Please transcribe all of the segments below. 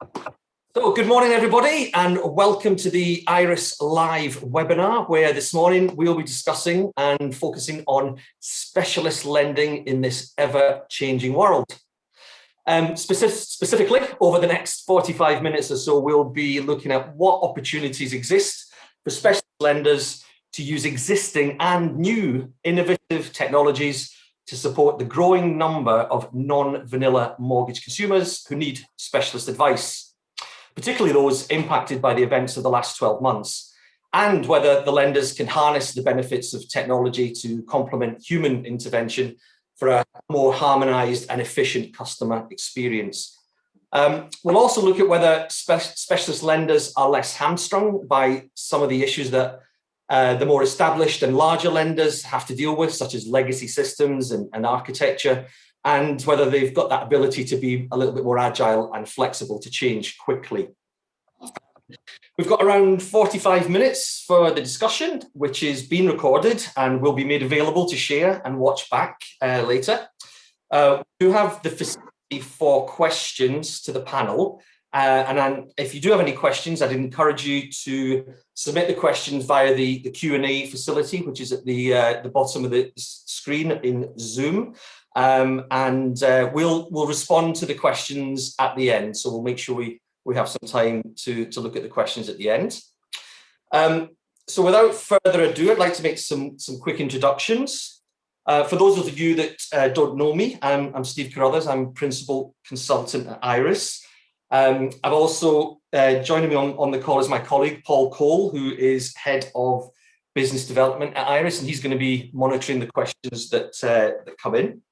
So good morning, everybody, and welcome to the Iress Live webinar, where this morning we'll be discussing and focusing on specialist lending in this ever-changing world. Specifically, over the next 45 minutes or so, we'll be looking at what opportunities exist for specialist lenders to use existing and new innovative technologies to support the growing number of non-vanilla mortgage consumers who need specialist advice, particularly those impacted by the events of the last 12 months, and whether the lenders can harness the benefits of technology to complement human intervention for a more harmonized and efficient customer experience. We'll also look at whether specialist lenders are less hamstrung by some of the issues that the more established and larger lenders have to deal with, such as legacy systems and architecture, and whether they've got that ability to be a little bit more agile and flexible to change quickly. We've got around 45 minutes for the discussion, which is being recorded and will be made available to share and watch back later. We do have the facility for questions to the panel. And if you do have any questions, I'd encourage you to submit the questions via the Q&A facility, which is at the bottom of the screen in Zoom. We'll respond to the questions at the end. So we'll make sure we have some time to look at the questions at the end. So without further ado, I'd like to make some quick introductions. For those of you that don't know me, I'm Steve Carruthers. I'm Principal Consultant at Iress. I've also joining me on the call is my colleague, Paul Cole, who is Head of Business Development at Iress, and he's going to be monitoring the questions that come in.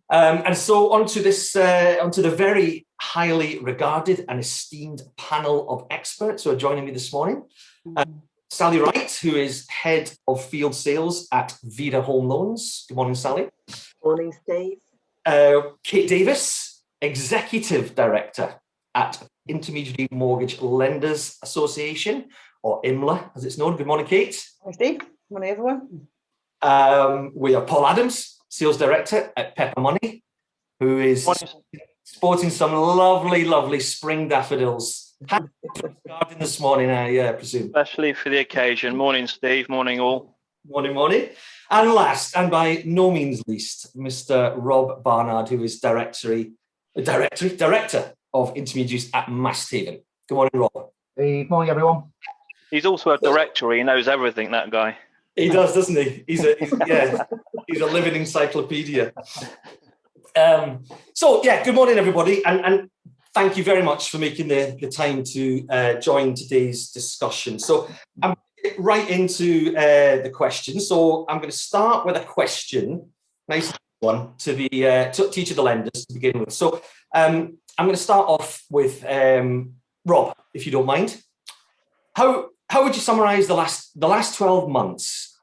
And so onto the very highly regarded and esteemed panel of experts who are joining me this morning. Sally Wright, who is Head of Field Sales at Vida Homeloans. Good morning, Sally. Morning, Steve. Kate Davies, Executive Director at Intermediary Mortgage Lenders Association, or IMLA, as it's known. Good morning, Kate. Hi, Steve. Good morning, everyone. We have Paul Adams, Sales Director at Pepper Money, who is sporting some lovely spring daffodils. Garden this morning, I presume. Especially for the occasion. Morning, Steve. Morning, all. Morning. And last, and by no means least, Mr. Rob Barnard, who is Director of Intermediaries at Masthaven. Good morning, Rob. Good morning, everyone. He's also a director. He knows everything, that guy. He does, doesn't he? He's a living encyclopedia. Good morning, everybody, and thank you very much for making the time to join today's discussion. So I'm right into the questions. So I'm going to start with a question, nice one, to each of the lenders to begin with. So I'm going to start off with Rob, if you don't mind. How would you summarise the last 12 months?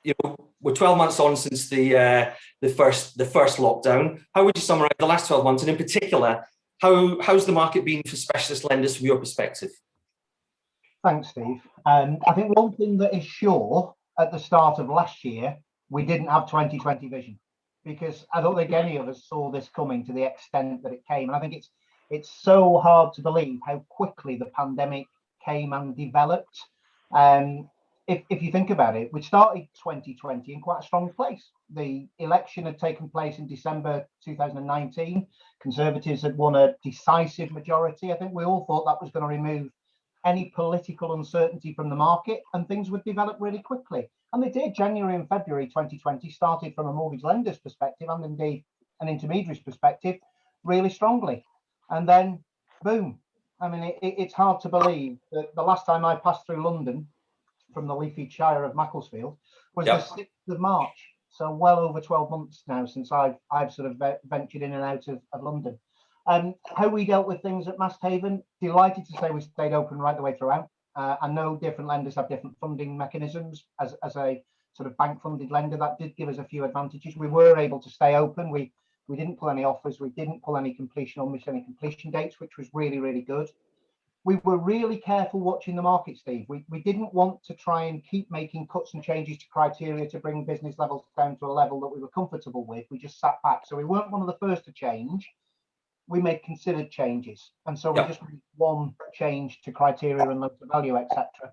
You know, we're 12 months on since the first lockdown. How would you summarise the last 12 months, and in particular, how's the market been for specialist lenders from your perspective? Thanks, Steve. I think one thing that is sure, at the start of last year, we didn't have 2020 vision, because I don't think any of us saw this coming to the extent that it came. And I think it's so hard to believe how quickly the pandemic came and developed. If you think about it, we started 2020 in quite a strong place. The election had taken place in December 2019. Conservatives had won a decisive majority. I think we all thought that was going to remove any political uncertainty from the market, and things would develop really quickly. And they did. January and February 2020 started, from a mortgage lender's perspective and indeed an intermediary's perspective, really strongly. And then, boom. I mean, it's hard to believe that the last time I passed through London from the leafy shire of Macclesfield was the 6th of March. So well over 12 months now since I've sort of ventured in and out of London. How we dealt with things at Masthaven, delighted to say we stayed open right the way throughout. I know different lenders have different funding mechanisms. As a sort of bank funded lender, that did give us a few advantages. We were able to stay open. We didn't pull any offers. We didn't pull any completion or miss any completion dates, which was really, really good. We were really careful watching the market, Steve. We didn't want to try and keep making cuts and changes to criteria to bring business levels down to a level that we were comfortable with. We just sat back. So we weren't one of the first to change. we made considered changes. And so we Yeah. just made one change to criteria and loan to value, etc.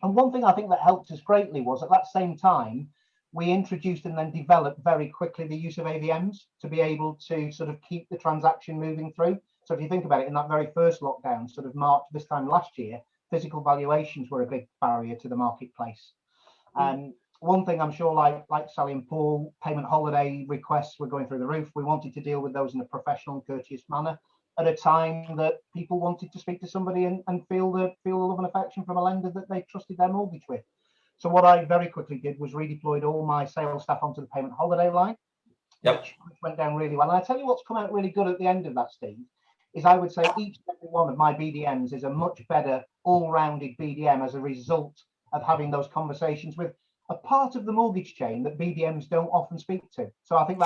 And one thing I think that helped us greatly was at that same time, we introduced and then developed very quickly the use of AVMs to be able to sort of keep the transaction moving through. So if you think about it, in that very first lockdown, sort of March this time last year, physical valuations were a big barrier to the marketplace. One thing I'm sure, like Sally and Paul, payment holiday requests were going through the roof. We wanted to deal with those in a professional and courteous manner at a time that people wanted to speak to somebody and feel the love and affection from a lender that they trusted their mortgage with. So what I very quickly did was redeployed all my sales staff onto the payment holiday line, which went down really well. And I tell you what's come out really good at the end of that, Steve, is I would say each and every one of my BDMs is a much better all-rounded BDM as a result of having those conversations with a part of the mortgage chain that BDMs don't often speak to. So I think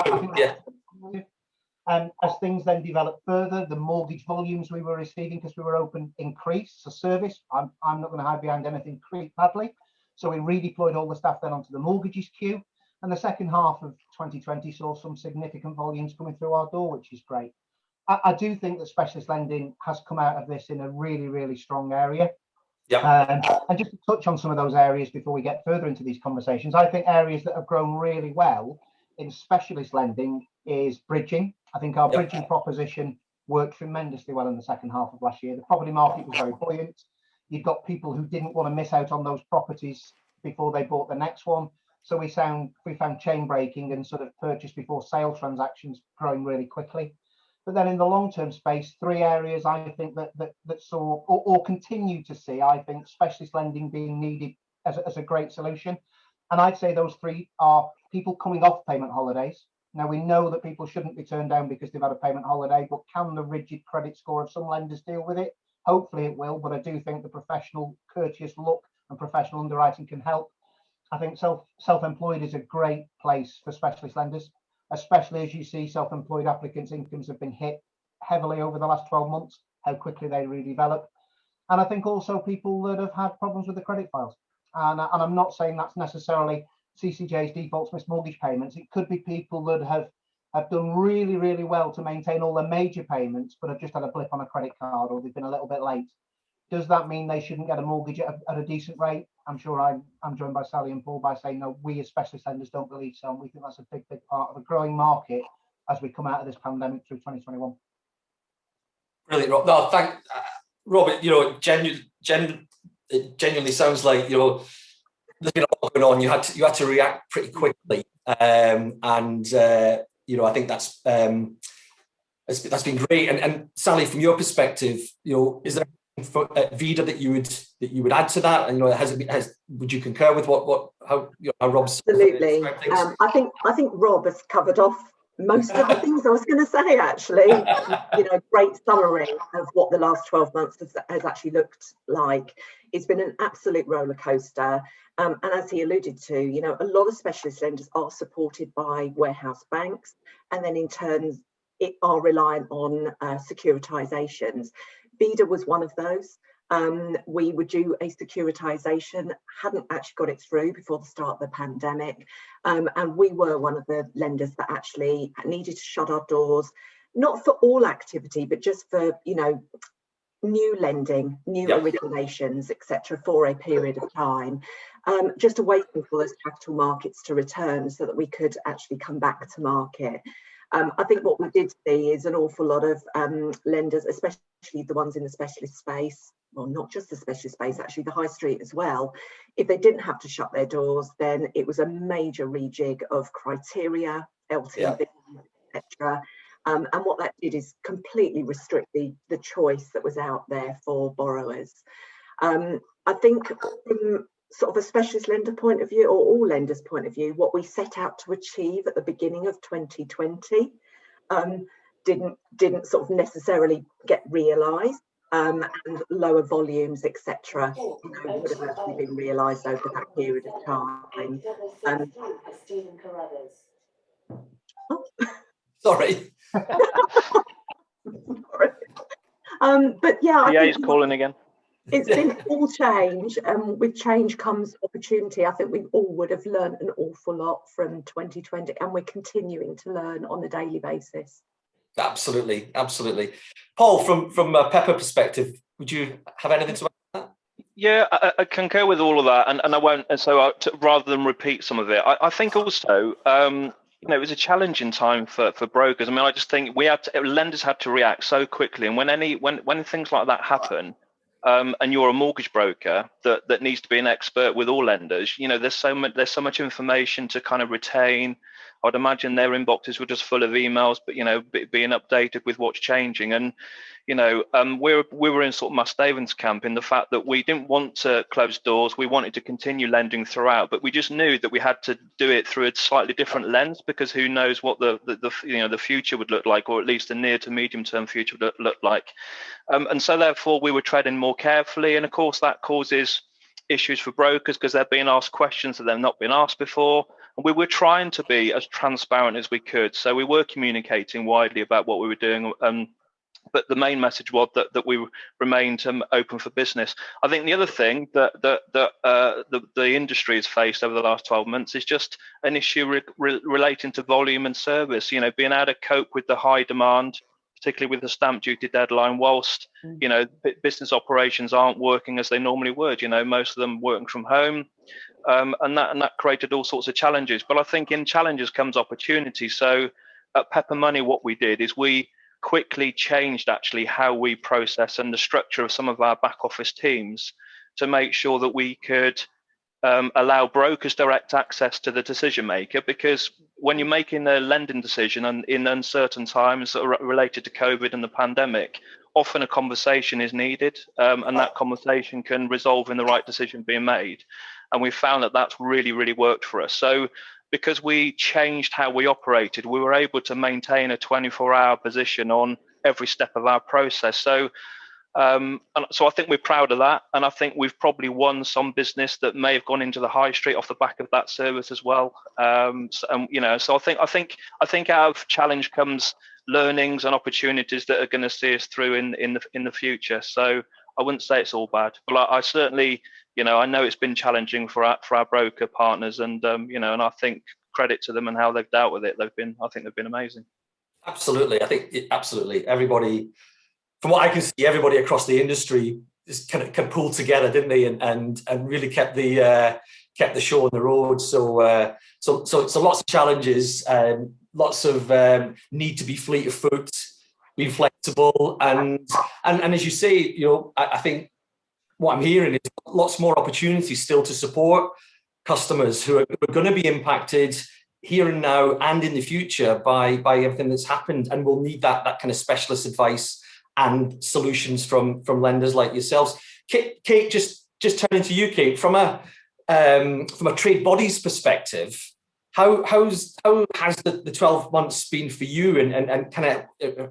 as things then developed further, the mortgage volumes we were receiving because we were open increased. So service, I'm not going to hide behind anything badly. So we redeployed all the staff then onto the mortgages queue. And the second half of 2020 saw some significant volumes coming through our door, which is great. I do think that specialist lending has come out of this in a really, really strong area. Yeah. And just to touch on some of those areas before we get further into these conversations, I think areas that have grown really well in specialist lending is bridging. I think our bridging proposition worked tremendously well in the second half of last year. The property market was very buoyant. You've got people who didn't want to miss out on those properties before they bought the next one. So we found chain breaking and sort of purchase before sale transactions growing really quickly. But then in the long-term space, three areas I think that saw or continue to see, I think, specialist lending being needed as a great solution. And I'd say those three are people coming off payment holidays. Now, we know that people shouldn't be turned down because they've had a payment holiday, but can the rigid credit score of some lenders deal with it? Hopefully it will, but I do think the professional, courteous look and professional underwriting can help. I think self-employed is a great place for specialist lenders, especially as you see self-employed applicants' incomes have been hit heavily over the last 12 months, how quickly they redevelop. And I think also people that have had problems with the credit files. And I'm not saying that's necessarily CCJ's defaults, missed mortgage payments. It could be people that have done really, really well to maintain all their major payments, but have just had a blip on a credit card or they've been a little bit late. Does that mean they shouldn't get a mortgage at a decent rate? I'm sure I'm joined by Sally and Paul by saying, no, we as specialist lenders don't believe so. And we think that's a big, big part of a growing market as we come out of this pandemic through 2021. Brilliant, Rob. No, thank Robert. It genuinely sounds like there's been a lot going on. You had to react pretty quickly, and I think that's been great. And Sally, from your perspective, is there for Vida that you would add to that? And would you concur with how Rob's absolutely? I think Rob has covered off most of the things I was going to say. Actually, great summary of what the last 12 months has actually looked like. It's been an absolute roller coaster, and as he alluded to, a lot of specialist lenders are supported by warehouse banks, and then in turn are reliant on securitizations. Vida was one of those. We would do a securitization, hadn't actually got it through before the start of the pandemic. And we were one of the lenders that actually needed to shut our doors, not for all activity, but just for, new lending, new originations, etc., for a period of time, just waiting for those capital markets to return so that we could actually come back to market. I think what we did see is an awful lot of lenders, especially the ones in the specialist space, well, not just the specialist space, actually the high street as well. If they didn't have to shut their doors, then it was a major rejig of criteria, LTV, etc. And what that did is completely restrict the choice that was out there for borrowers. I think from sort of a specialist lender point of view, or all lenders' point of view, what we set out to achieve at the beginning of 2020 didn't sort of necessarily get realised, and lower volumes, etc., would have actually been realised over that period of time. Sorry. But yeah, I PA's think calling again. It's been all change, and with change comes opportunity. I think we all would have learned an awful lot from 2020, and we're continuing to learn on a daily basis. Absolutely, absolutely. Paul, from a Pepper perspective, would you have anything to add to that? Yeah, I concur with all of that, and I won't. And so, rather than repeat some of it, I think also, it was a challenging time for brokers. I mean, I just think lenders had to react so quickly, and when things like that happen, and you're a mortgage broker that needs to be an expert with all lenders, there's so much information to kind of retain. I'd imagine their inboxes were just full of emails, but being updated with what's changing. And we were in sort of Masthaven's camp in the fact that we didn't want to close doors. We wanted to continue lending throughout, but we just knew that we had to do it through a slightly different lens, because who knows what the future would look like, or at least the near to medium term future would look like. And so therefore we were treading more carefully, and of course that causes issues for brokers because they're being asked questions that they've not been asked before. And we were trying to be as transparent as we could, so we were communicating widely about what we were doing. But the main message was that we remained open for business. I think the other thing that the industry has faced over the last 12 months is just an issue relating to volume and service. Being able to cope with the high demand, particularly with the stamp duty deadline, whilst business operations aren't working as they normally would. Most of them working from home, and that created all sorts of challenges. But I think in challenges comes opportunity. So at Pepper Money, what we did is we quickly changed actually how we process and the structure of some of our back office teams to make sure that we could allow brokers direct access to the decision maker, because when you're making a lending decision and in uncertain times related to COVID and the pandemic, often a conversation is needed, and that conversation can resolve in the right decision being made. And we found that that's really, really worked for us. So because we changed how we operated, we were able to maintain a 24-hour position on every step of our process. So so I think we're proud of that, and I think we've probably won some business that may have gone into the high street off the back of that service as well. So I think out of challenge comes learnings and opportunities that are going to see us through in the future. So I wouldn't say it's all bad, but I certainly, I know it's been challenging for our broker partners, and and I think credit to them and how they've dealt with it. I think they've been amazing. Absolutely, I think absolutely everybody. From what I can see, everybody across the industry just kind of pulled together, didn't they, and really kept the show on the road. So lots of challenges, lots of need to be fleet of foot, be flexible, and as you say, I think what I'm hearing is lots more opportunities still to support customers who are going to be impacted here and now and in the future by everything that's happened, and will need that kind of specialist advice and solutions from lenders like yourselves. Kate, just turning to you, Kate, from a trade bodies perspective, how has the 12 months been for you, and kind of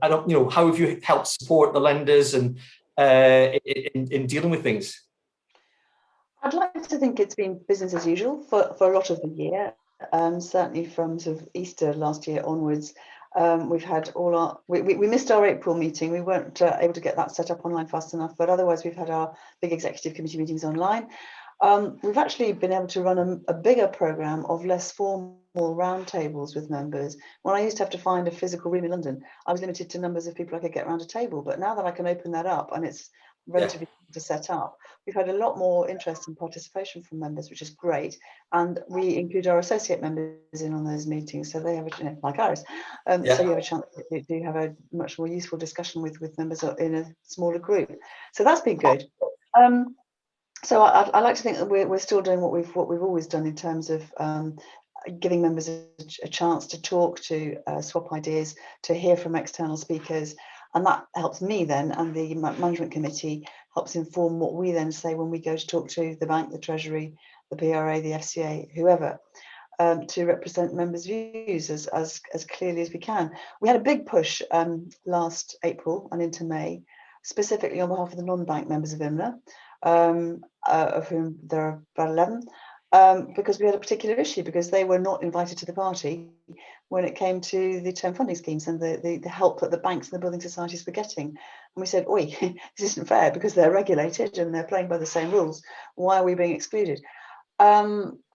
how have you helped support the lenders and in dealing with things? I'd like to think it's been business as usual for a lot of the year. Certainly from sort of Easter last year onwards. We've had we missed our April meeting. We weren't able to get that set up online fast enough, but otherwise we've had our big executive committee meetings online. We've actually been able to run a bigger program of less formal roundtables with members. When I used to have to find a physical room in London, I was limited to numbers of people I could get around a table, but now that I can open that up and it's relatively easy to set up, we've had a lot more interest and participation from members, which is great. And we include our associate members in on those meetings, so they have like ours. So you have a chance to have a much more useful discussion with members in a smaller group. So that's been good. So I like to think that we're still doing what we've always done in terms of giving members a chance to talk, to swap ideas, to hear from external speakers. And that helps me then, and the management committee helps inform what we then say when we go to talk to the bank, the Treasury, the PRA, the FCA, whoever, to represent members' views as clearly as we can. We had a big push last April and into May, specifically on behalf of the non-bank members of IMLA, of whom there are about 11, because we had a particular issue, because they were not invited to the party when it came to the term funding schemes and the help that the banks and the building societies were getting. And we said, oi, this isn't fair, because they're regulated and they're playing by the same rules. Why are we being excluded?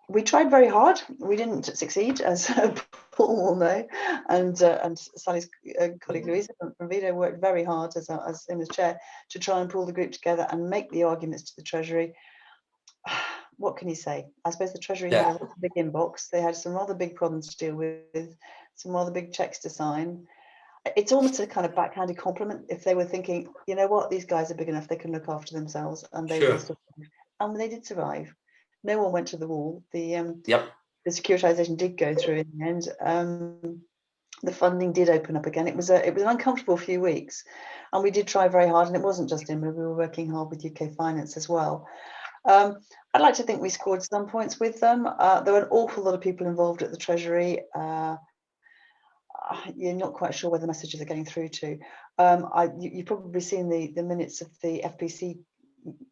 We tried very hard. We didn't succeed, as Paul will know, and Sally's colleague Louisa from Vida worked very hard as him as chair to try and pull the group together and make the arguments to the Treasury. What can you say? I suppose the Treasury had a big inbox. They had some rather big problems to deal with, some rather big checks to sign. It's almost a kind of backhanded compliment if they were thinking, you know what, these guys are big enough, they can look after themselves, and they will survive. And they did survive. No one went to the wall. The securitization did go through in the end. The funding did open up again. It was an uncomfortable few weeks, and we did try very hard. And it wasn't just IMLA; we were working hard with UK Finance as well. I'd like to think we scored some points with them. There were an awful lot of people involved at the Treasury. You're not quite sure where the messages are getting through to. You've probably seen the minutes of the FPC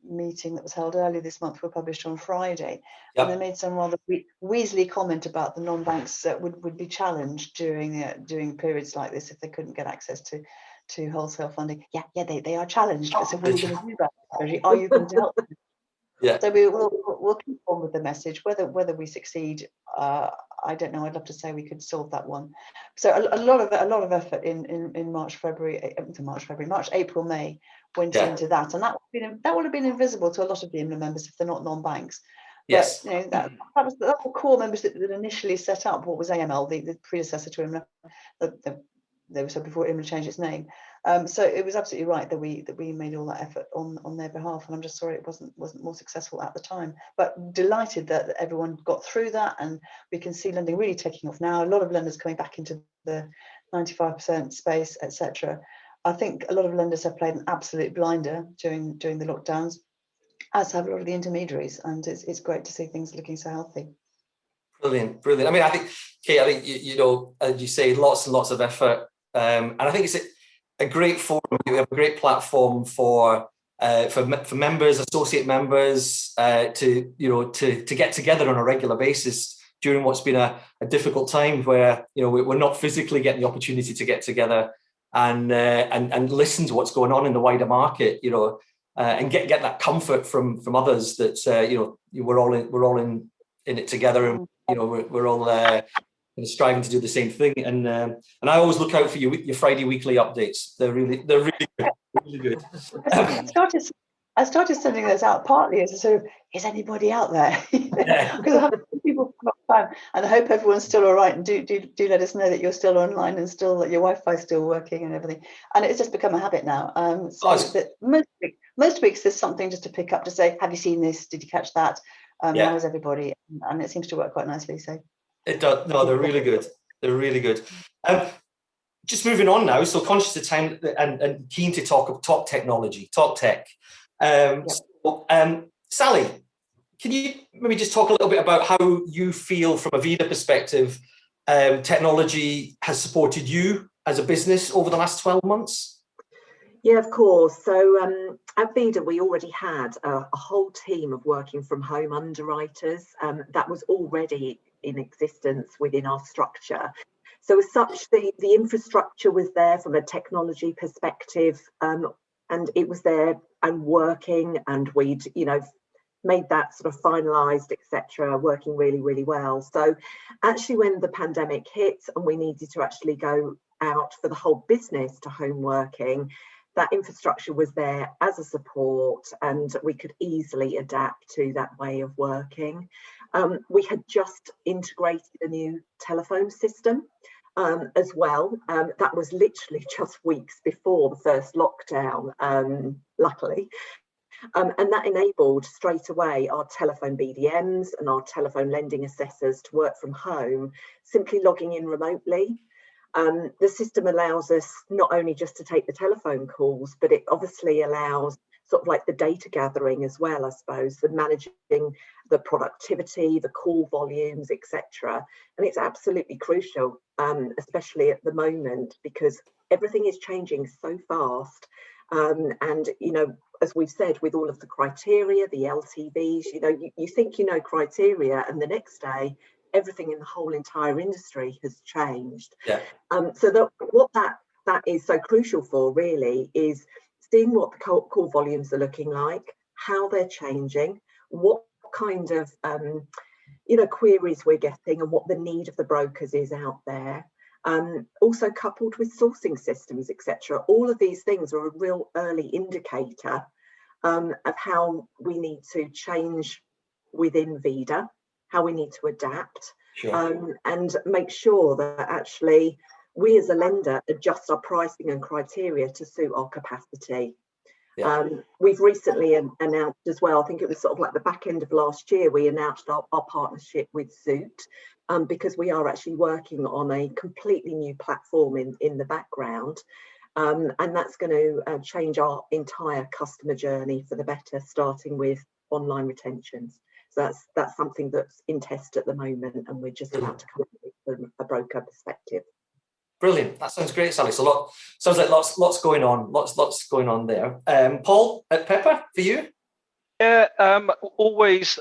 meeting that was held earlier this month were published on Friday, and they made some rather weaselly comment about the non-banks that would be challenged during periods like this if they couldn't get access to wholesale funding. They are challenged. So what are you going to do about it? Are you going to help them? So we'll keep on with the message. Whether we succeed, I don't know. I'd love to say we could solve that one. So a lot of effort in March, April, May went into that, and that would have been invisible to a lot of the IMLA members if they're not non-banks. Yes, but, you know, that was the core members that initially set up what was AML, the predecessor to IMLA. They were so before IMLA changed its name. So it was absolutely right that we made all that effort on their behalf, and I'm just sorry it wasn't more successful at the time. But delighted that everyone got through that, and we can see lending really taking off now. A lot of lenders coming back into the 95% space, etc. I think a lot of lenders have played an absolute blinder during the lockdowns, as have a lot of the intermediaries, and it's great to see things looking so healthy. Brilliant. I mean, I think, Kate, you know, as you say, lots and lots of effort, and I think it's a great forum. We have a great platform for members, associate members, to get together on a regular basis during what's been a difficult time, where we're not physically getting the opportunity to get together and listen to what's going on in the wider market, and get that comfort from others that we're all in it together, and we're all striving to do the same thing. And I always look out for your Friday weekly updates. They're really good. Really good. I started sending those out partly as a sort of, is anybody out there? Because I have people for a long time, and I hope everyone's still all right. And do let us know that you're still online and still that your Wi-Fi is still working and everything. And it's just become a habit now. That most weeks there's something just to pick up to say, have you seen this? Did you catch that? How is everybody? And it seems to work quite nicely. So it does. No, they're really good. They're really good. Just moving on now. So conscious of time and keen to talk technology, talk tech. Sally, can you maybe just talk a little bit about how you feel from a Vida perspective, technology has supported you as a business over the last 12 months? Yeah, of course. So at Vida, we already had a whole team of working from home underwriters that was already in existence within our structure. So as such, the infrastructure was there from a technology perspective, and it was there and working, and we'd made that sort of finalised, etc., working really, really well. So actually when the pandemic hit and we needed to actually go out for the whole business to home working, that infrastructure was there as a support, and we could easily adapt to that way of working. We had just integrated a new telephone system as well. That was literally just weeks before the first lockdown, luckily. And that enabled straight away our telephone BDMs and our telephone lending assessors to work from home, simply logging in remotely. The system allows us not only just to take the telephone calls, but it obviously allows sort of like the data gathering as well, I suppose, the managing the productivity, the call volumes, etc. And it's absolutely crucial, especially at the moment, because everything is changing so fast. And, as we've said, with all of the criteria, the LTVs, you think criteria, and the next day, everything in the whole entire industry has changed. Yeah. So what that is so crucial for really is seeing what the call volumes are looking like, how they're changing, what kind of queries we're getting and what the need of the brokers is out there. Also coupled with sourcing systems, etc. All of these things are a real early indicator of how we need to change within Vida, how we need to adapt, and make sure that actually we as a lender adjust our pricing and criteria to suit our capacity. We've recently announced as well, I think it was sort of like the back end of last year, we announced our partnership with Zoot, because we are actually working on a completely new platform in the background. And that's going to change our entire customer journey for the better, starting with online retentions. So that's something that's in test at the moment, and we're just about to come up with a broker perspective. Brilliant. That sounds great, Sally. So sounds like lots going on. Lots going on there. Paul at Pepper, for you? Yeah, always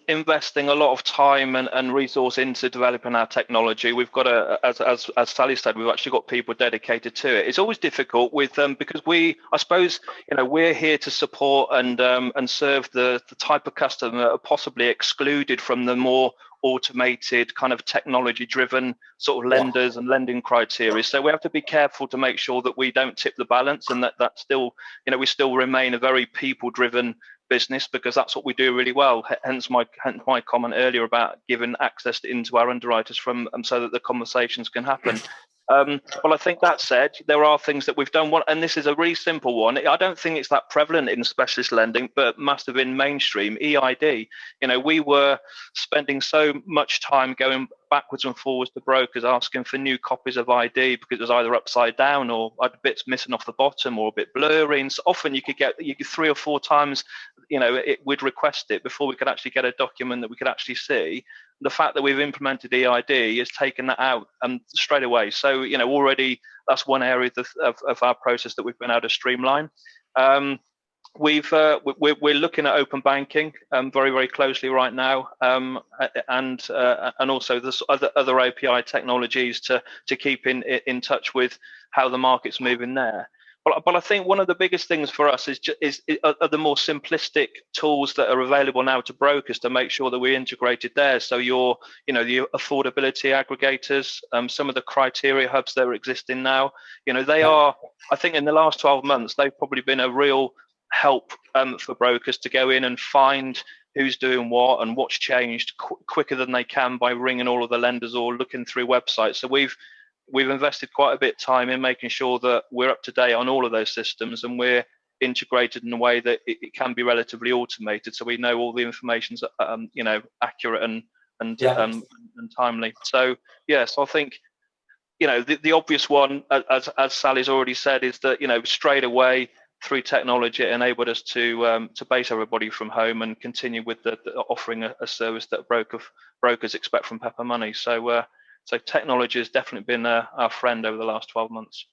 investing a lot of time and resource into developing our technology. We've got as Sally said, we've actually got people dedicated to it. It's always difficult with because I suppose we're here to support and serve the type of customer that are possibly excluded from the more automated kind of technology driven sort of lenders and lending criteria. So we have to be careful to make sure that we don't tip the balance, and that still we still remain a very people driven business, because that's what we do really well. Hence my comment earlier about giving access into our underwriters from so that the conversations can happen. Well, I think that said, there are things that we've done, and this is a really simple one. I don't think it's that prevalent in specialist lending, but must have been mainstream. EID. We were spending so much time going backwards and forwards to brokers asking for new copies of ID because it was either upside down or had bits missing off the bottom or a bit blurry. And so often you could get 3 or 4 times, we'd request it before we could actually get a document that we could actually see. The fact that we've implemented EID has taken that out straight away. So, already that's one area of our process that we've been able to streamline. We're looking at open banking very, very closely right now, and also there's other API technologies to keep in touch with how the market's moving there. But I think one of the biggest things for us are the more simplistic tools that are available now to brokers to make sure that we're integrated there. So the affordability aggregators, some of the criteria hubs that are existing now, they are, I think in the last 12 months, they've probably been a real help for brokers to go in and find who's doing what and what's changed quicker than they can by ringing all of the lenders or looking through websites. So we've invested quite a bit of time in making sure that we're up to date on all of those systems, and we're integrated in a way that it can be relatively automated, so we know all the information's accurate and timely. So yes, I think the obvious one, as Sally's already said, is that straight away through technology it enabled us to base everybody from home and continue with the offering a service that brokers expect from Pepper Money. So technology has definitely been our friend over the last 12 months.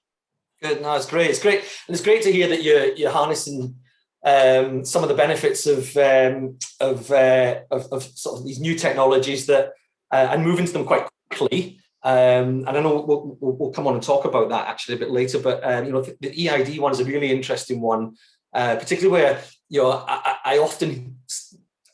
Good. No, it's great. It's great, and it's great to hear that you're harnessing some of the benefits of sort of these new technologies that and moving to them quite quickly. And I know we'll come on and talk about that actually a bit later. But the EID one is a really interesting one, particularly where I often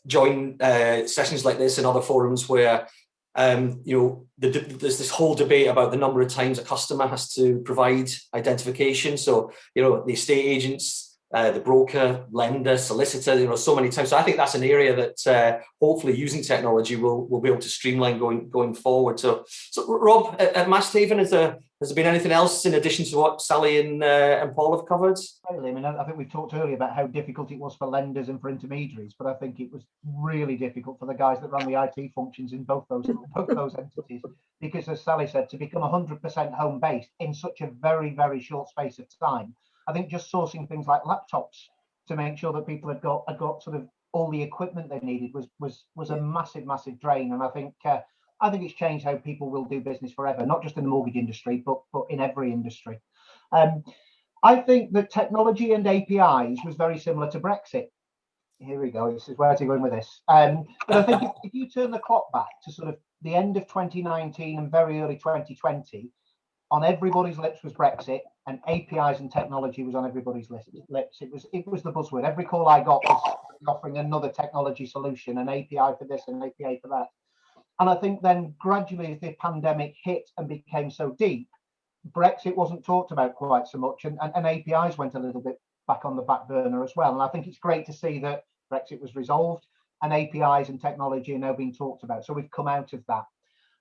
join sessions like this and other forums where there's this whole debate about the number of times a customer has to provide identification. So the estate agents, the broker, lender, solicitor, so many times. So I think that's an area that hopefully using technology will be able to streamline going forward. So Rob, at Masthaven, has there been anything else in addition to what Sally and Paul have covered? Totally. I mean, I think we talked earlier about how difficult it was for lenders and for intermediaries, but I think it was really difficult for the guys that run the IT functions in both those entities, because as Sally said, to become 100% home based in such a very, very short space of time, I think just sourcing things like laptops to make sure that people had got sort of all the equipment they needed was a massive drain. And I think it's changed how people will do business forever, not just in the mortgage industry, but in every industry. I think that technology and APIs was very similar to Brexit. Here we go. This is where to go in with this. But I think if you turn the clock back to sort of the end of 2019 and very early 2020, on everybody's lips was Brexit, and APIs and technology was on everybody's lips. It was the buzzword. Every call I got was offering another technology solution, an API for this, an API for that. And I think then gradually as the pandemic hit and became so deep, Brexit wasn't talked about quite so much, and APIs went a little bit back on the back burner as well. And I think it's great to see that Brexit was resolved and APIs and technology are now being talked about. So we've come out of that.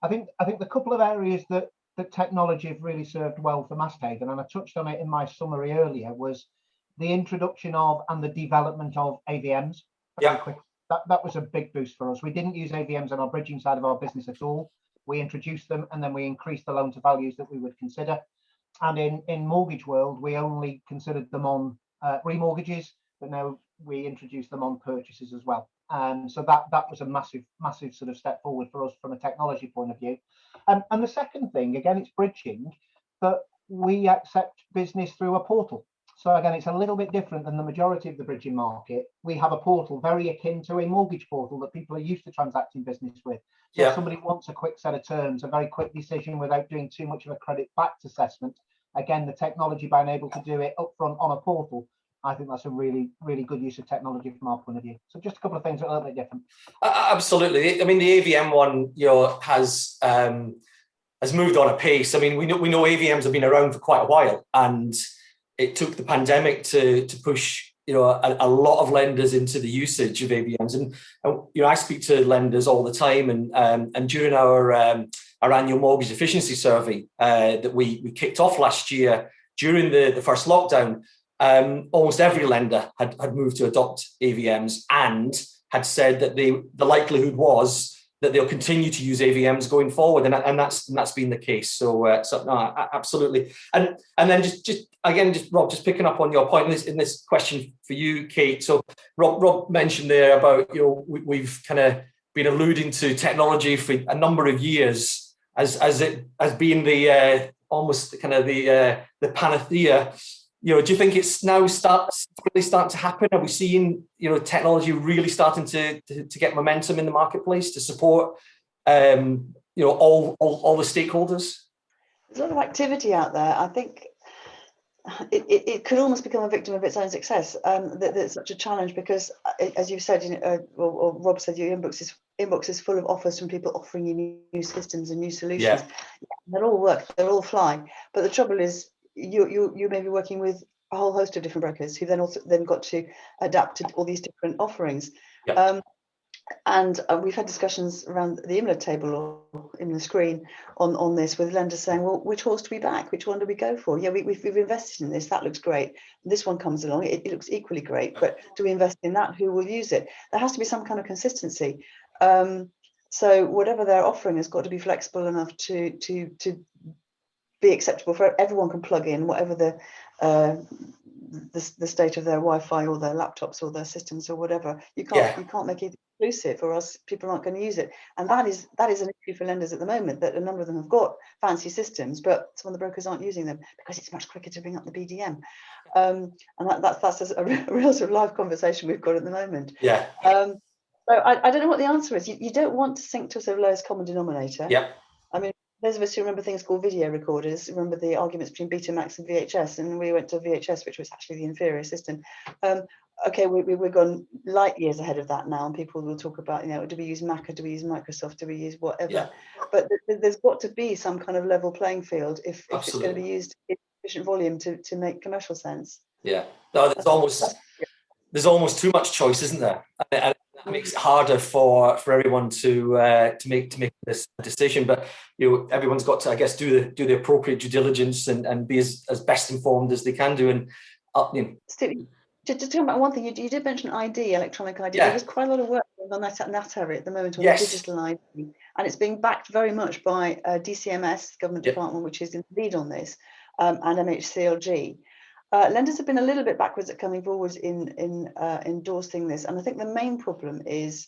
I think the couple of areas that technology have really served well for Masthaven, and I touched on it in my summary earlier, was the introduction of and the development of AVMs. Yeah. That was a big boost for us. We didn't use AVMs on our bridging side of our business at all. We introduced them and then we increased the loan to values that we would consider. And in mortgage world, we only considered them on remortgages, but now we introduced them on purchases as well. And so that was a massive sort of step forward for us from a technology point of view. And the second thing, again, it's bridging, but we accept business through a portal. So again, it's a little bit different than the majority of the bridging market. We have a portal very akin to a mortgage portal that people are used to transacting business with. So if somebody wants a quick set of terms, a very quick decision without doing too much of a credit fact assessment, again, the technology being able to do it upfront on a portal, I think that's a really, really good use of technology from our point of view. So just a couple of things that are a little bit different. Absolutely. I mean, the AVM one, has moved on a pace. I mean, we know AVMs have been around for quite a while, and it took the pandemic to push a lot of lenders into the usage of AVMs. And I speak to lenders all the time, and during our annual mortgage efficiency survey that we kicked off last year during the first lockdown, almost every lender had moved to adopt AVMs and had said that the likelihood was that they'll continue to use AVMs going forward, and that's been the case. So no, absolutely. And then just Rob, just picking up on your point in this question for you, Kate. So Rob mentioned there about we've kind of been alluding to technology for a number of years as being the almost kind of the panacea. Do you think it's now starting to happen? Are we seeing technology really starting to get momentum in the marketplace to support all the stakeholders? There's a lot of activity out there. I think it could almost become a victim of its own success. That's such a challenge because, as you've said, or Rob said, your inbox is full of offers from people offering you new systems and new solutions. Yeah. They'll all work, they'll all fly. But the trouble is, you may be working with a whole host of different brokers who then got to adapt to all these different offerings. Yeah. And we've had discussions around the IMLA table or in the screen on this, with lenders saying, well, which horse do we back? Which one do we go for? Yeah, we've invested in this. That looks great. This one comes along. It looks equally great. But do we invest in that? Who will use it? There has to be some kind of consistency. So whatever they're offering has got to be flexible enough to be acceptable for everyone. Can plug in whatever the state of their Wi-Fi or their laptops or their systems or whatever. You can't make it exclusive, or else people aren't going to use it. And that is an issue for lenders at the moment, that a number of them have got fancy systems, but some of the brokers aren't using them because it's much quicker to bring up the BDM. And that's a real sort of live conversation we've got at the moment. Yeah. So I don't know what the answer is. You don't want to sink to a sort of lowest common denominator. Yeah. I mean, those of us who remember things called video recorders, remember the arguments between Betamax and VHS, and we went to VHS, which was actually the inferior system. Okay, we're gone light years ahead of that now, and people will talk about, do we use Mac or do we use Microsoft, do we use whatever? Yeah. But there's got to be some kind of level playing field if it's going to be used in sufficient volume to make commercial sense. Yeah, no, there's almost too much choice, isn't there? And that makes it harder for everyone to make this decision. But everyone's got to, I guess, do the appropriate due diligence and be as best informed as they can do. And Steve, just to come back one thing, you did mention ID, electronic ID. Yeah. There's quite a lot of work on that area at the moment on Yes. digital ID, and it's being backed very much by DCMS, government department, which is going to lead on this, and MHCLG. Lenders have been a little bit backwards at coming forward in endorsing this, and I think the main problem is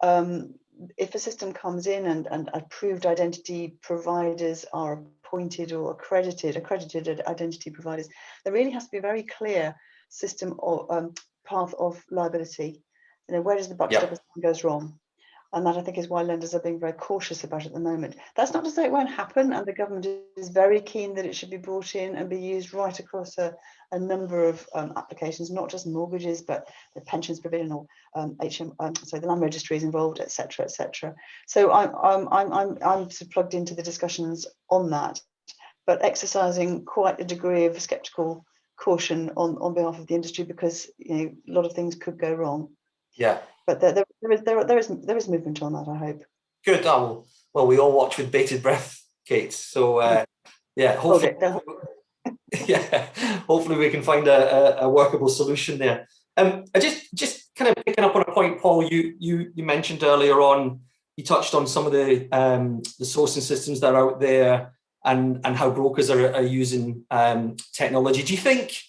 if a system comes in and approved identity providers are appointed or accredited identity providers, there really has to be a very clear system or path of liability. Where does the buck stop if something goes wrong? And that, I think, is why lenders are being very cautious about it at the moment. That's not to say it won't happen, and the government is very keen that it should be brought in and be used right across a number of applications, not just mortgages, but the pensions provision or the land registry is involved, etc., etc. So I'm sort of plugged into the discussions on that, but exercising quite a degree of skeptical caution on behalf of the industry, because a lot of things could go wrong. Yeah. But there is movement on that, I hope. Good. Oh, well, we all watch with bated breath, Kate. So yeah, hopefully, yeah, hopefully we can find a workable solution there. I just kind of picking up on a point, Paul. You mentioned earlier on. You touched on some of the sourcing systems that are out there and how brokers are using technology. Do you think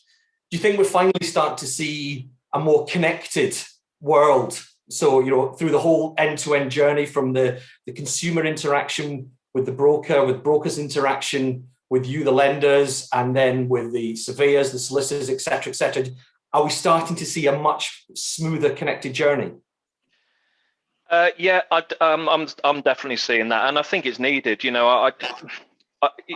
we're finally starting to see a more connected world? So, through the whole end-to-end journey, from the consumer interaction with the broker, with brokers' interaction with you, the lenders, and then with the surveyors, the solicitors, etc., are we starting to see a much smoother connected journey? Yeah, I'm definitely seeing that, and I think it's needed.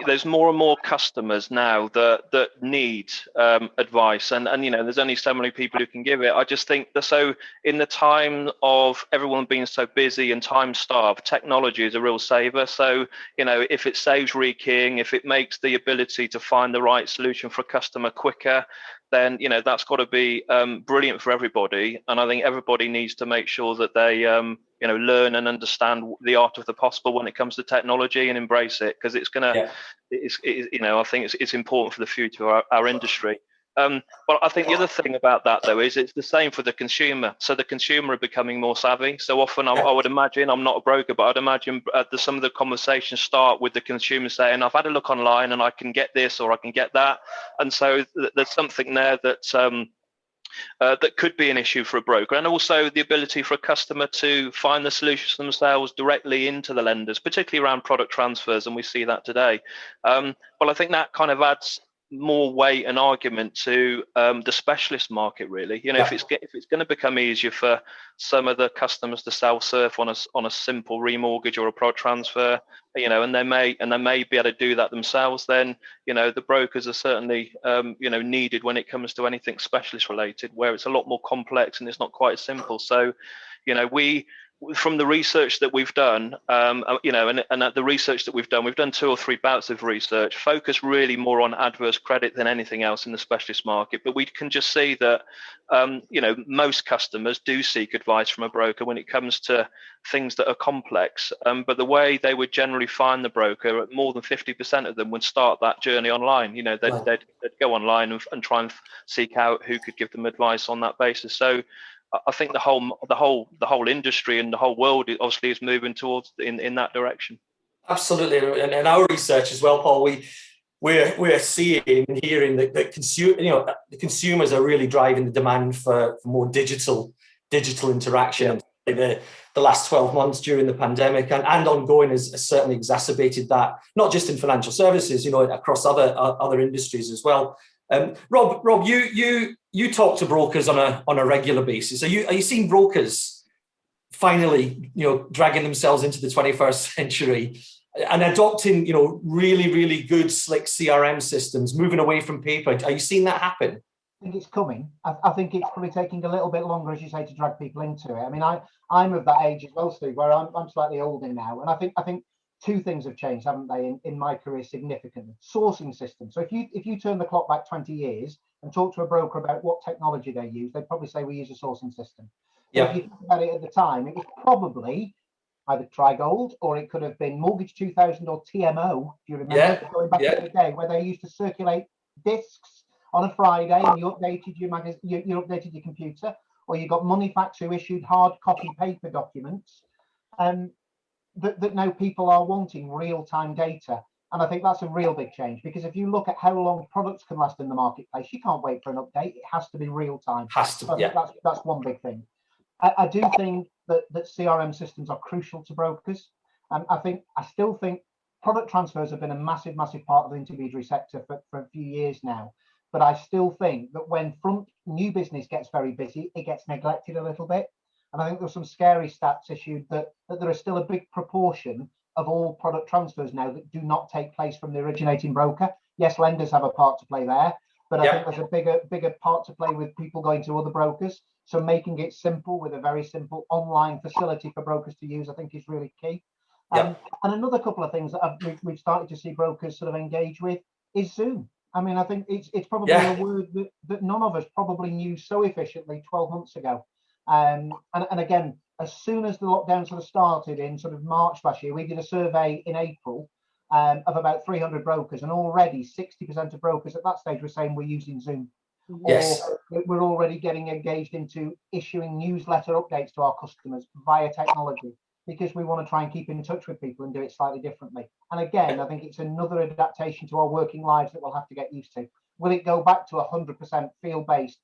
There's more and more customers now that need advice, and there's only so many people who can give it. I just think that, so in the time of everyone being so busy and time starved, technology is a real saver. So if it saves rekeying, if it makes the ability to find the right solution for a customer quicker, then that's got to be brilliant for everybody. And I think everybody needs to make sure that they learn and understand the art of the possible when it comes to technology and embrace it, because it's gonna, I think it's important for the future of our industry. But I think the other thing about that, though, is it's the same for the consumer. So the consumer are becoming more savvy. So often I would imagine, I'm not a broker, but I'd imagine some of the conversations start with the consumer saying, I've had a look online and I can get this or I can get that. And so there's something there that that could be an issue for a broker, and also the ability for a customer to find the solutions themselves directly into the lenders, particularly around product transfers, and we see that today. But I think that kind of adds more weight and argument to the specialist market, really. If it's going to become easier for some of the customers to self-serve on a simple remortgage or a product transfer, and they may be able to do that themselves, then the brokers are certainly needed when it comes to anything specialist related, where it's a lot more complex and it's not quite as simple. So we, from the research that we've done, and the research that we've done 2 or 3 bouts of research, focus really more on adverse credit than anything else in the specialist market. But we can just see that, most customers do seek advice from a broker when it comes to things that are complex. But the way they would generally find the broker, more than 50% of them would start that journey online. They'd go online and try and seek out who could give them advice on that basis. So I think the whole industry and the whole world obviously is moving towards in that direction. Absolutely, and our research as well, Paul. We're seeing and hearing that the consumers are really driving the demand for more digital interaction. Yeah. The last 12 months during the pandemic and ongoing has certainly exacerbated that, not just in financial services, across other industries as well. Rob, you talk to brokers on a regular basis. Are you seeing brokers finally, dragging themselves into the 21st century and adopting, really, really good, slick CRM systems, moving away from paper? Are you seeing that happen? I think it's coming. I think it's probably taking a little bit longer, as you say, to drag people into it. I mean, I'm of that age as well, Steve, where I'm slightly older now, and I think 2 things have changed, haven't they, in my career significantly. Sourcing systems. So if you turn the clock back 20 years and talk to a broker about what technology they use, they'd probably say we use a sourcing system. But if you think about it at the time, it was probably either Trigold or it could have been Mortgage 2000 or TMO, if you remember, going back in the day, where they used to circulate discs on a Friday and you updated your magazine, you updated your computer, or you got Moneyfax who issued hard copy paper documents. That now people are wanting real-time data. And I think that's a real big change, because if you look at how long products can last in the marketplace, you can't wait for an update. It has to be real-time. That's one big thing. I do think that CRM systems are crucial to brokers. I still think product transfers have been a massive part of the intermediary sector for a few years now. But I still think that when new business gets very busy, it gets neglected a little bit. And I think there's some scary stats issued that there is still a big proportion of all product transfers now that do not take place from the originating broker. Yes, lenders have a part to play there, but I think there's a bigger part to play with people going to other brokers. So making it simple with a very simple online facility for brokers to use, I think is really key. And another couple of things that we've started to see brokers sort of engage with is Zoom. I mean, I think it's probably a word that none of us probably knew so efficiently 12 months ago. And again, as soon as the lockdown sort of started in sort of March last year, we did a survey in April of about 300 brokers, and already 60% of brokers at that stage were saying we're using Zoom. Yes. Or we're already getting engaged into issuing newsletter updates to our customers via technology, because we want to try and keep in touch with people and do it slightly differently. And again, I think it's another adaptation to our working lives that we'll have to get used to. Will it go back to 100% field-based,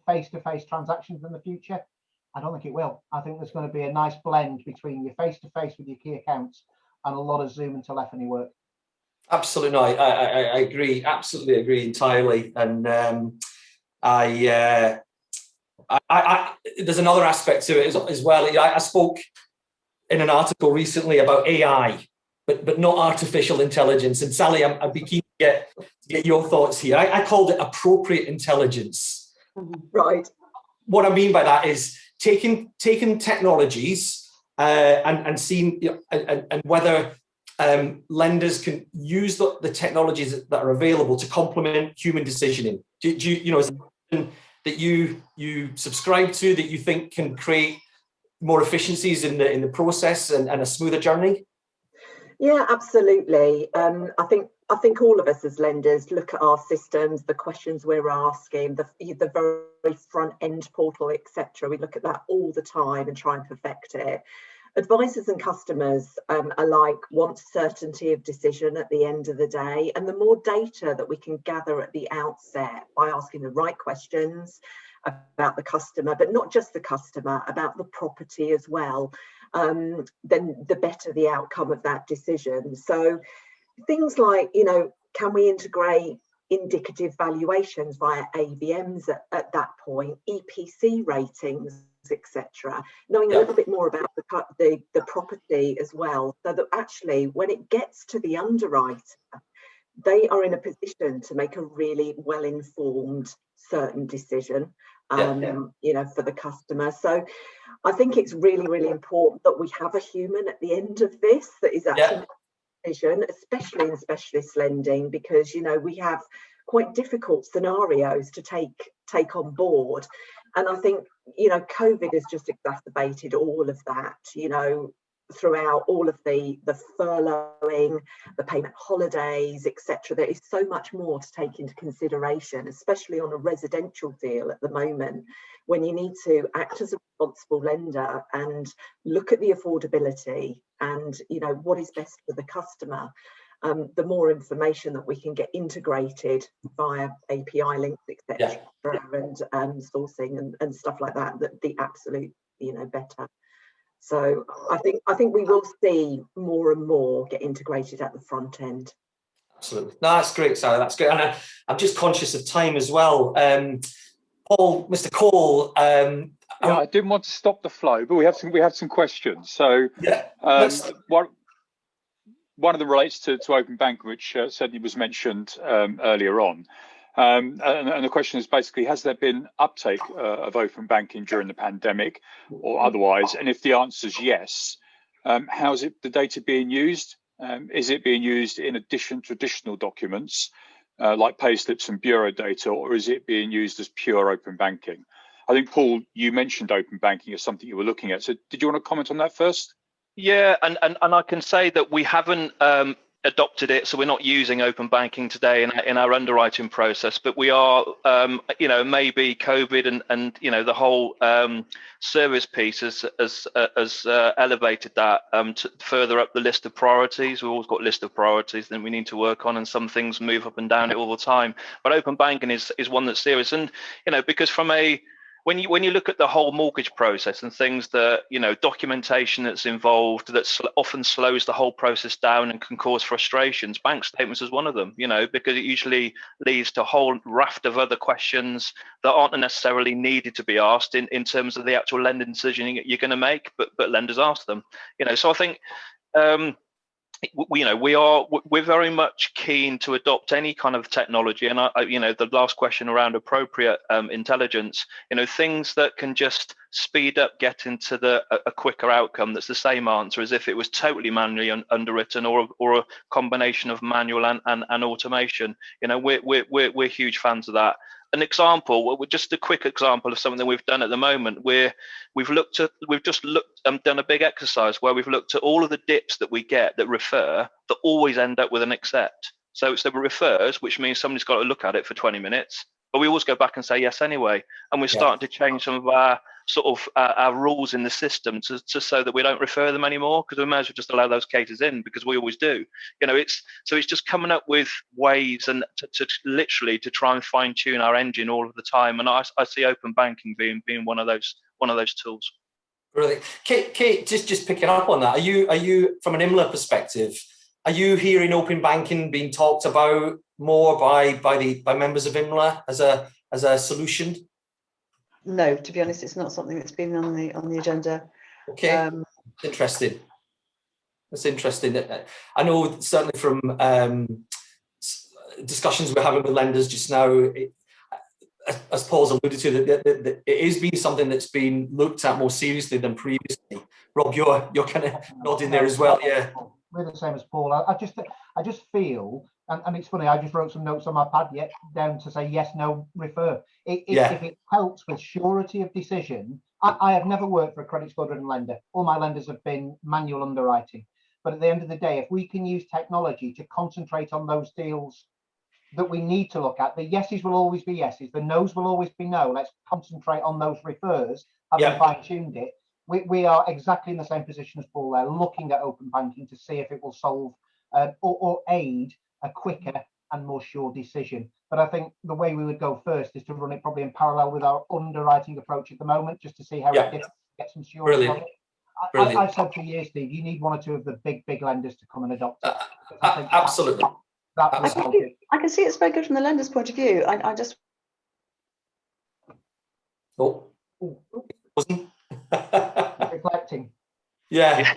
face-to-face transactions in the future? I don't think it will. I think there's going to be a nice blend between your face-to-face with your key accounts and a lot of Zoom and telephony work. Absolutely, no, I agree. Absolutely agree entirely. And there's another aspect to it as well. I spoke in an article recently about AI, but not artificial intelligence. And Sally, I'd be keen to get your thoughts here. I called it appropriate intelligence. Right. What I mean by that is taking technologies and seeing and whether lenders can use the technologies that are available to complement human decisioning. Do you is something that you subscribe to, that you think can create more efficiencies in the process and a smoother journey? Yeah, absolutely. I think all of us as lenders look at our systems, the questions we're asking, the very front end portal, etc. We look at that all the time and try and perfect it. Advisors and customers alike want certainty of decision at the end of the day, and the more data that we can gather at the outset by asking the right questions about the customer, but not just the customer, about the property as well, then the better the outcome of that decision. So things like, can we integrate indicative valuations via AVMs at that point, EPC ratings, etc., knowing a little bit more about the property as well, so that actually when it gets to the underwriter, they are in a position to make a really well-informed, certain decision, for the customer. So I think it's really, really important that we have a human at the end of this that is actually decision, especially in specialist lending, because we have quite difficult scenarios to take on board. And I think COVID has just exacerbated all of that, throughout all of the furloughing, the payment holidays, etc. There is so much more to take into consideration, especially on a residential deal at the moment, when you need to act as a responsible lender and look at the affordability and what is best for the customer. The more information that we can get integrated via API links, etc., and sourcing and stuff like that, the absolute better. So I think we will see more and more get integrated at the front end. Absolutely. No, that's great, Sally. That's great. And I'm just conscious of time as well. Paul, Mr. Cole. I didn't want to stop the flow, but we have some questions. So one of them relates to open banking, which certainly was mentioned earlier on. And the question is basically, has there been uptake of open banking during the pandemic or otherwise? And if the answer is yes, how is the data being used? Is it being used in addition to traditional documents like payslips and bureau data, or is it being used as pure open banking? I think, Paul, you mentioned open banking as something you were looking at. So did you want to comment on that first? Yeah, and I can say that we haven't adopted it, so we're not using open banking today in our underwriting process, but we are, maybe COVID and the whole service piece has elevated that to further up the list of priorities. We've always got a list of priorities that we need to work on, and some things move up and down it all the time. But open banking is one that's serious, and because when you look at the whole mortgage process and things that, you know, documentation that's involved that often slows the whole process down and can cause frustrations, bank statements is one of them, you know, because it usually leads to a whole raft of other questions that aren't necessarily needed to be asked in terms of the actual lending decision you're going to make, but lenders ask them, you know. So I think we're very much keen to adopt any kind of technology, and you know, the last question around appropriate intelligence, you know, things that can just speed up getting to a quicker outcome that's the same answer as if it was totally manually underwritten or a combination of manual and automation. You know, we're huge fans of that. An example, just a quick example of something that we've done at the moment, where we've just done a big exercise where we've looked at all of the dips that we get that refer that always end up with an accept. So it's the refers, which means somebody's got to look at it for 20 minutes, but we always go back and say yes anyway. And we're starting to change some of our sort of our rules in the system to so that we don't refer them anymore, because we may as well just allow those cases in, because we always do. You know, it's just coming up with ways and to literally to try and fine tune our engine all of the time. And I see open banking being one of those tools. Brilliant. Kate, just picking up on that, are you from an IMLA perspective, are you hearing open banking being talked about more by members of IMLA as a solution? No, to be honest, it's not something that's been on the agenda. Okay, interesting. That's interesting. I know certainly from discussions we're having with lenders just now, as Paul's alluded to, that it is being something that's been looked at more seriously than previously. Rob, you're kind of nodding there as well. Yeah, we're the same as Paul. I just feel, and it's funny, I just wrote some notes on my pad down to say yes, no, refer. If it helps with surety of decision, I have never worked for a credit score driven lender. All my lenders have been manual underwriting. But at the end of the day, if we can use technology to concentrate on those deals that we need to look at, the yeses will always be yeses, the no's will always be no. Let's concentrate on those refers, having fine-tuned it. We are exactly in the same position as Paul there, looking at open banking to see if it will solve or aid a quicker and more sure decision. But I think the way we would go first is to run it probably in parallel with our underwriting approach at the moment, just to see how it gets some surety on it. I've said for years, Steve, you need one or two of the big lenders to come and adopt it. Absolutely. I can see it's very good from the lender's point of view. I just... Wasn't reflecting. Yeah.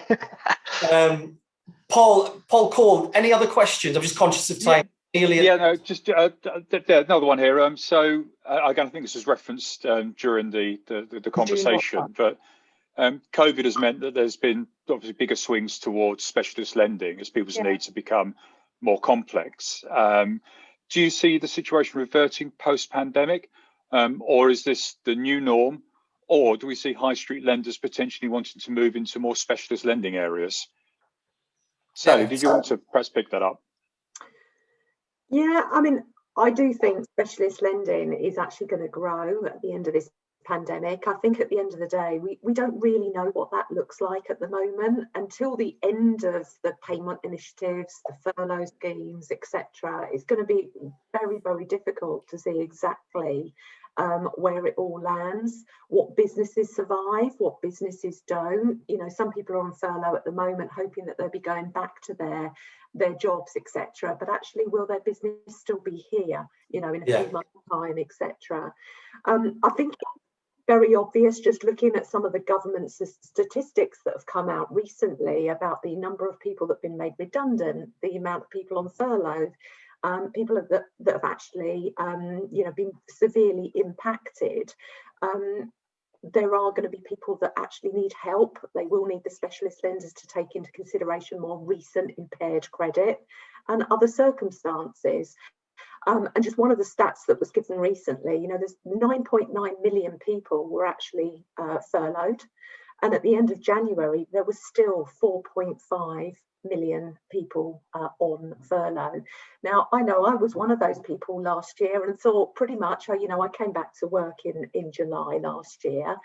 Paul Cole, any other questions? I'm just conscious of time. Just another one here. So again, I think this was referenced during the conversation, but COVID has meant that there's been obviously bigger swings towards specialist lending as people's needs have become more complex. Do you see the situation reverting post-pandemic, or is this the new norm, or do we see high street lenders potentially wanting to move into more specialist lending areas? Sally, did you want to perhaps pick that up? Yeah, I mean, I do think specialist lending is actually going to grow at the end of this pandemic. I think at the end of the day, we don't really know what that looks like at the moment until the end of the payment initiatives, the furlough schemes, etc. It's going to be very, very difficult to see exactly where it all lands, what businesses survive, what businesses don't. You know, some people are on furlough at the moment hoping that they'll be going back to their jobs, etc. But actually, will their business still be here, you know, in a few months' time, etc. I think very obvious just looking at some of the government statistics that have come out recently about the number of people that have been made redundant, the amount of people on furlough, people that have actually been severely impacted. There are going to be people that actually need help. They will need the specialist lenders to take into consideration more recent impaired credit and other circumstances. And just one of the stats that was given recently, you know, there's 9.9 million people were actually furloughed. And at the end of January, there was still 4.5 million people on furlough. Now, I know I was one of those people last year and thought pretty much, you know, I came back to work in July last year.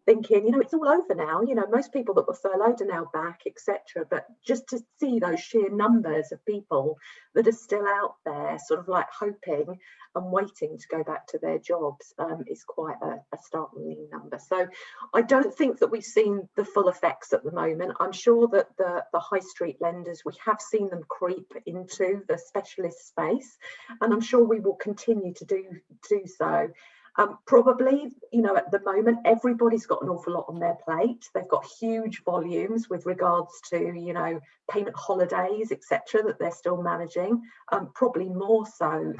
thinking, it's all over now. Most people that were furloughed are now back, etc. But just to see those sheer numbers of people that are still out there, sort of like hoping and waiting to go back to their jobs, is quite a startling number. So I don't think that we've seen the full effects at the moment. I'm sure that the high street lenders, we have seen them creep into the specialist space, and I'm sure we will continue to do so. Probably, at the moment, everybody's got an awful lot on their plate. They've got huge volumes with regards to, payment holidays, etc., that they're still managing, probably more so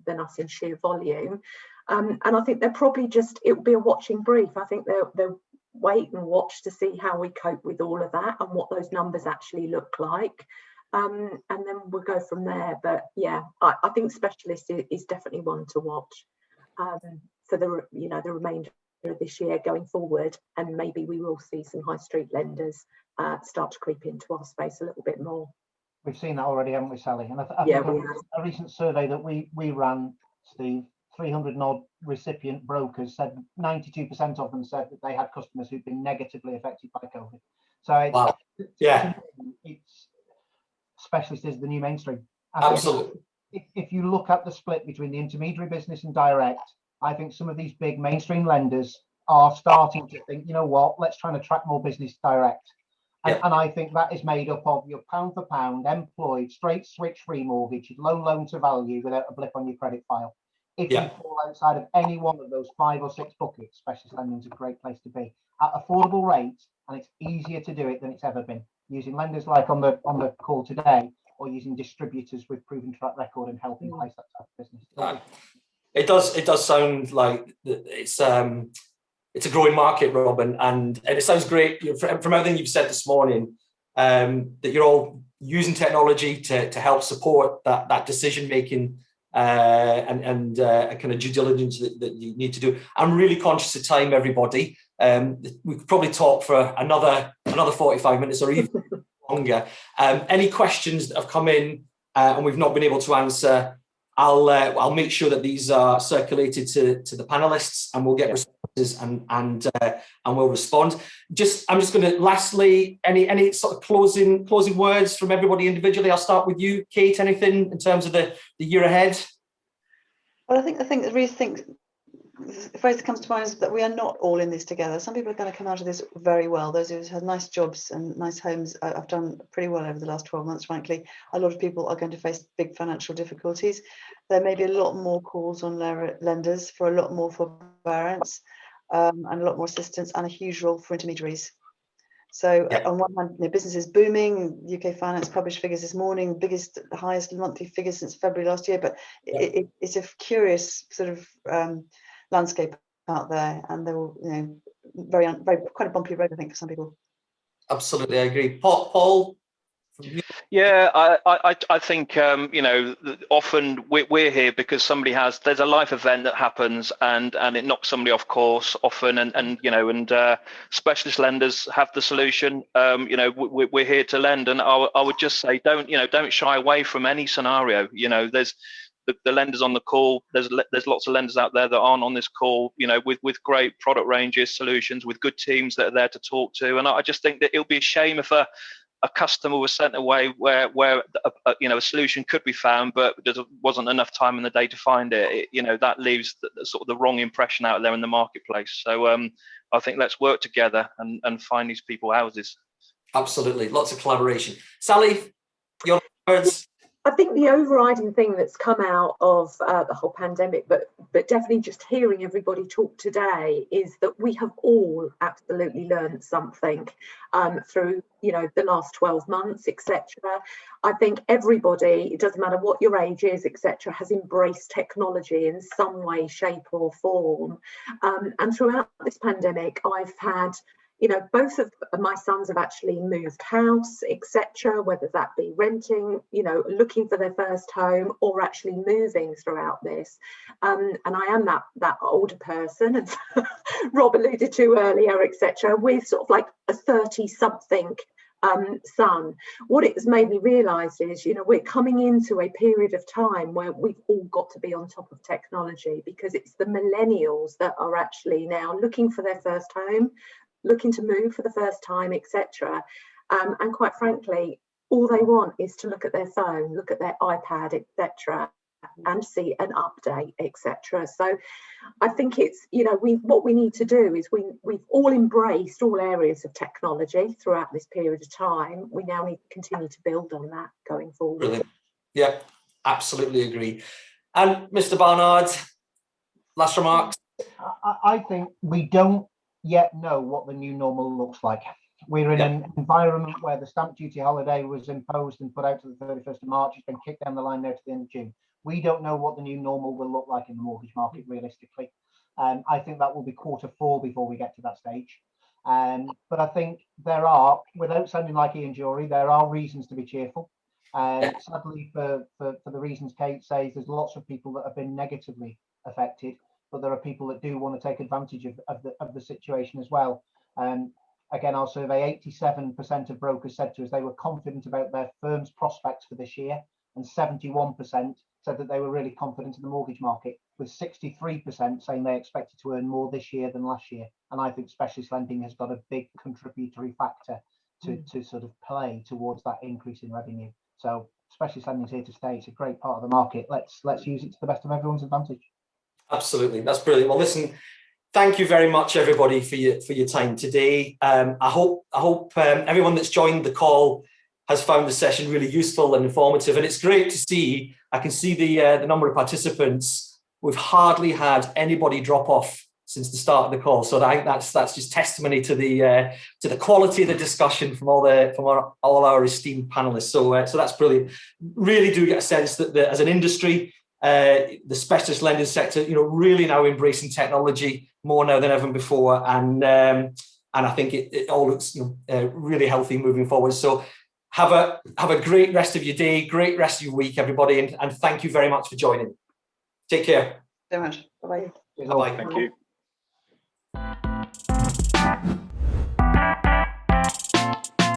than us in sheer volume. And I think they're probably it will be a watching brief. I think they'll wait and watch to see how we cope with all of that and what those numbers actually look like. And then we'll go from there. But yeah, I think specialist is definitely one to watch. For the remainder of this year going forward, and maybe we will see some high street lenders start to creep into our space a little bit more. We've seen that already, haven't we, Sally? And I think a recent survey that we ran, Steve, 300 odd recipient brokers said 92% of them said that they had customers who'd been negatively affected by COVID. So wow. It's specialist is the new mainstream. Absolutely. If you look at the split between the intermediary business and direct, I think some of these big mainstream lenders are starting to think, let's try and attract more business direct. And I think that is made up of your pound for pound, employed, straight switch free mortgage, low loan to value without a blip on your credit file. If you fall outside of any one of those 5 or 6 buckets, specialist lending is a great place to be at affordable rates, and it's easier to do it than it's ever been, using lenders like on the call today, or using distributors with proven track record and helping place that type of business. It does sound like it's a growing market, Robin, and it sounds great from everything you've said this morning, that you're all using technology to help support that decision making and a kind of due diligence that you need to do. I'm really conscious of time, everybody. We could probably talk for another 45 minutes or even longer. Any questions that have come in and we've not been able to answer, I'll make sure that these are circulated to the panelists, and we'll get responses and we'll respond. I'm just going to lastly, any sort of closing words from everybody individually. I'll start with you, Kate. Anything in terms of the year ahead? Well, I think the phrase that comes to mind is that we are not all in this together. Some people are going to come out of this very well. Those who have had nice jobs and nice homes have done pretty well over the last 12 months, frankly. A lot of people are going to face big financial difficulties. There may be a lot more calls on lenders for a lot more forbearance and a lot more assistance, and a huge role for intermediaries. So on one hand, business is booming. UK Finance published figures this morning, highest monthly figures since February last year. But it's a curious sort of landscape out there, and there will, very quite a bumpy road, I think, for some people. Absolutely, I agree. Paul. Yeah, I think often we're here because there's a life event that happens and it knocks somebody off course often, and specialist lenders have the solution. We're here to lend, and I would just say don't shy away from any scenario. There's the lenders on the call. There's lots of lenders out there that aren't on this call, with great product ranges, solutions, with good teams that are there to talk to. And I just think that it would be a shame if a customer was sent away where a solution could be found, but there wasn't enough time in the day to find it. That leaves the wrong impression out there in the marketplace. So I think let's work together and find these people houses. Absolutely, lots of collaboration. Sally, your words. I think the overriding thing that's come out of the whole pandemic, but definitely just hearing everybody talk today, is that we have all absolutely learned something through the last 12 months, etc. I think everybody, it doesn't matter what your age is, etc., has embraced technology in some way, shape or form. And throughout this pandemic, I've had both of my sons have actually moved house, etc., whether that be renting, looking for their first home, or actually moving throughout this. And I am that older person, as Rob alluded to earlier, etc., with sort of like a 30-something sun. What it has made me realise is, we're coming into a period of time where we've all got to be on top of technology, because it's the millennials that are actually now looking for their first home, looking to move for the first time, etc. And quite frankly, all they want is to look at their phone, look at their iPad, etc., and see an update, etc. So I think it's, what we need to do is we've all embraced all areas of technology throughout this period of time. We now need to continue to build on that going forward. Brilliant. Yeah, absolutely agree. And Mr. Barnard, last remarks? I think we don't yet know what the new normal looks like. We're in an environment where the stamp duty holiday was imposed and put out to the 31st of March. It's been kicked down the line now to the end of June. We don't know what the new normal will look like in the mortgage market realistically. I think that will be Q4 before we get to that stage. But I think there are, without sounding like Ian Jury, there are reasons to be cheerful. Sadly, for the reasons Kate says, there's lots of people that have been negatively affected, but there are people that do want to take advantage of the situation as well. Again, our survey, 87% of brokers said to us they were confident about their firm's prospects for this year, and 71% said that they were really confident in the mortgage market, with 63% saying they expected to earn more this year than last year. And I think specialist lending has got a big contributory factor to sort of play towards that increase in revenue. So specialist lending is here to stay. It's a great part of the market. Let's use it to the best of everyone's advantage. Absolutely, that's brilliant. Well, listen, thank you very much, everybody, for your time today. I hope everyone that's joined the call has found the session really useful and informative. And it's great to see. I can see the number of participants. We've hardly had anybody drop off since the start of the call. So I think that's just testimony to the quality of the discussion from all our esteemed panelists. So that's brilliant. Really do get a sense that as an industry, the specialist lending sector, really now embracing technology more now than ever before, and I think it all looks really healthy moving forward. So have a great rest of your day, great rest of your week, everybody, and thank you very much for joining. Take care. So much. Bye-bye. Bye-bye. Thank you.